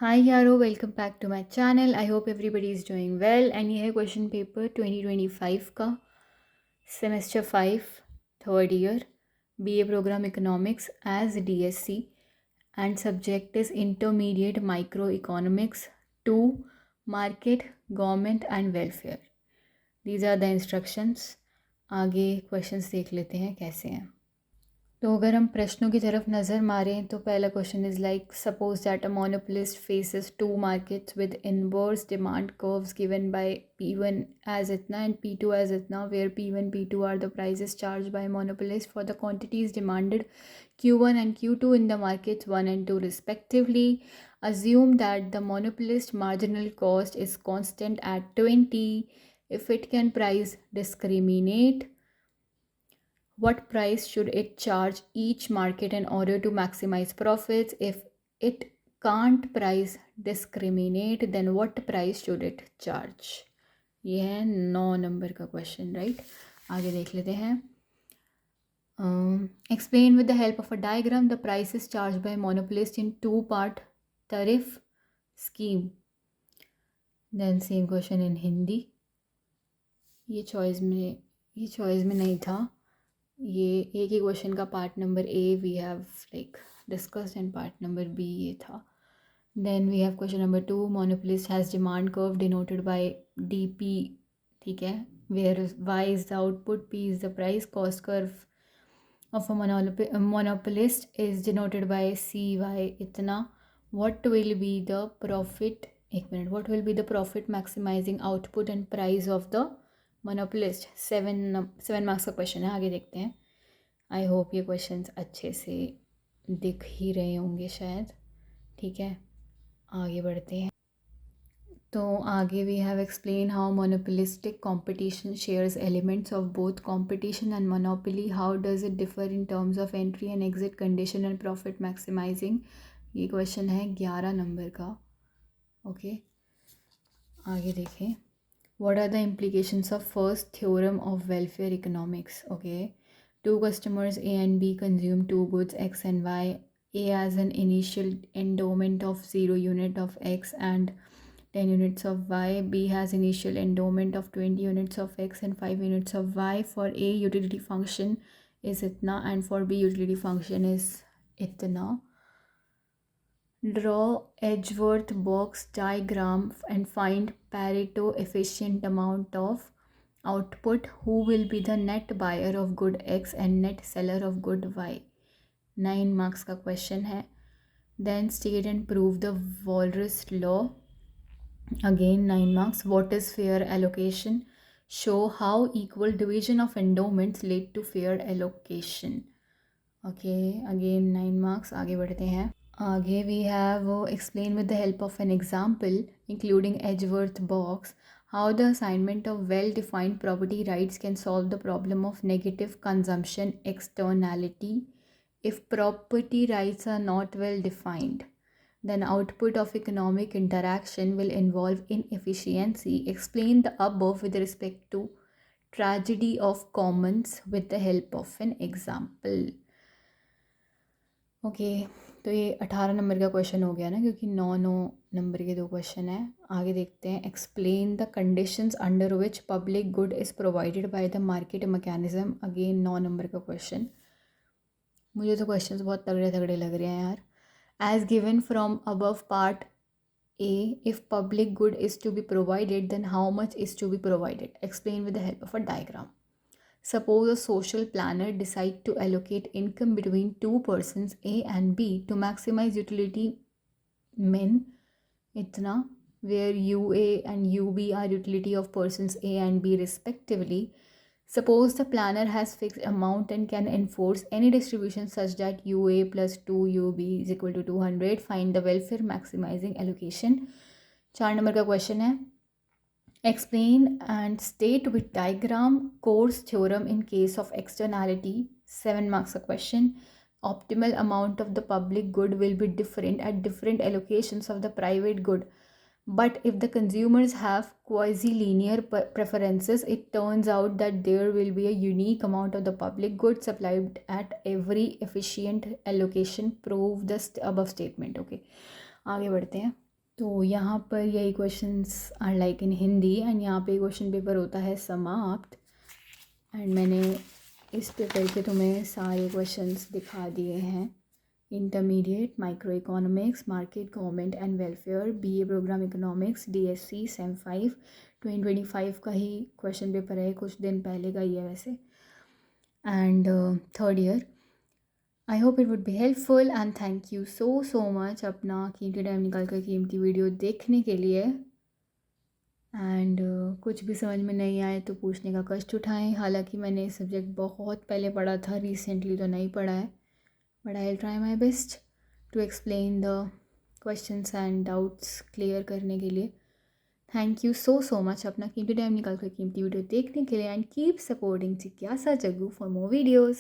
Hi Yaro, welcome back to my channel. I hope everybody is doing well. And ये है question paper 2025 का semester 5 third year BA program economics as DSC and subject is intermediate microeconomics 2 market government and welfare. These are the instructions. आगे questions देख लेते हैं कैसे हैं. तो अगर हम प्रश्नों की तरफ नज़र मारें तो पहला question is like suppose that a monopolist faces two markets with inverse demand curves given by P1 as इतना एंड P2 एज इतना where P1 P2 are the prices charge by monopolist for the quantities demanded Q1 and Q2 in the markets 1 and 2 respectively. Assume that the monopolist marginal cost is constant at 20. If it can price discriminate, what price should it charge each market in order to maximize profits? If it can't price discriminate, then what price should it charge? ये है 9 number का question, right. आगे देख लेते हैं. Explain with the help of a diagram the prices charged by monopolist in two-part tariff scheme. Then same question in Hindi. ये चॉइस में नहीं था. ये एक ही क्वेश्चन का part number A we have like discussed and part number B ये था. Then we have question number 2. Monopolist has demand curve denoted by DP, ठीक है, where Y is the output, P is the price, cost curve of a monopolist is denoted by CY इतना. What will be the profit, एक minute, what will be the profit maximizing output and price of the monopolist? 7 marks का question है. आगे देखते हैं. I hope ये questions अच्छे से दिख ही रहे होंगे शायद. ठीक है, आगे बढ़ते हैं. तो आगे we have explain how monopolistic competition shares elements of both competition and monopoly. How does it differ in terms of entry and exit condition and profit maximizing. ये क्वेश्चन है 11 नंबर का. ओके, आगे देखें. What are the implications of first theorem of welfare economics. Okay, two customers A and B consume two goods X and Y. A has an initial endowment of 0 unit of X and 10 units of Y. B has initial endowment of 20 units of X and 5 units of Y. For A, utility function is itna and for B, utility function is itna. Draw Edgeworth box diagram and find Pareto efficient amount of output. Who will be the net buyer of good X and net seller of good Y? 9 marks का question है. Then state and prove the Walras law. Again 9 marks. What is fair allocation? Show how equal division of endowments lead to fair allocation. Okay, again 9 marks. आगे बढ़ते हैं. आगे we have explain with the help of an example including Edgeworth box how the assignment of well-defined property rights can solve the problem of negative consumption externality. If property rights are not well defined, then output of economic interaction will involve inefficiency. Explain the above with respect to tragedy of commons with the help of an example. Okay, तो ये 18 number का question हो गया ना, क्योंकि 9 number के 2 question हैं. आगे देखते हैं. Explain the conditions under which public good is provided by the market mechanism. Again 9 number का क्वेश्चन. मुझे तो क्वेश्चंस बहुत तगड़े तगड़े लग रहे हैं यार. As given from above part A, if public good is to be provided, then how much is to be provided? Explain with the help of a diagram. Suppose a social planner decide to allocate income between two persons A and B to maximize utility min itna, where UA and UB are utility of persons A and B respectively. Suppose the planner has fixed amount and can enforce any distribution such that UA plus 2UB is equal to 200. Find the welfare maximizing allocation. 4 number का question है. Explain and state with diagram Coase theorem in case of externality. 7 marks a question. Optimal amount of the public good will be different at different allocations of the private good. But if the consumers have quasi-linear preferences, it turns out that there will be a unique amount of the public good supplied at every efficient allocation. Prove the above statement. Okay, आगे बढ़ते हैं. तो यहाँ पर यही questions are like in Hindi and यहाँ पे question paper होता है समाप्त। एंड मैंने इस पेपर के तुम्हें सारे क्वेश्चंस दिखा दिए हैं। Intermediate micro economics, market, government and welfare, BA program economics, DSC sem 5 2025 का ही क्वेश्चन पेपर है, कुछ दिन पहले का ही है वैसे, and third year. I hope it would be helpful and thank you so much अपना कीमती टाइम निकाल कर कीमती वीडियो देखने के लिए। एंड कुछ भी समझ में नहीं आए तो पूछने का कष्ट उठाएं। हालांकि मैंने सब्जेक्ट बहुत पहले पढ़ा था, रिसेंटली तो नहीं पढ़ा है, but I will try my best to explain the questions and doubts clear करने के लिए। थैंक यू सो मच अपना कीमती टाइम निकाल कर कीमती वीडियो देखने के लिए एंड कीप सपोर्टिंग जिज्ञासा जग्गू फॉर मोर वीडियोज़।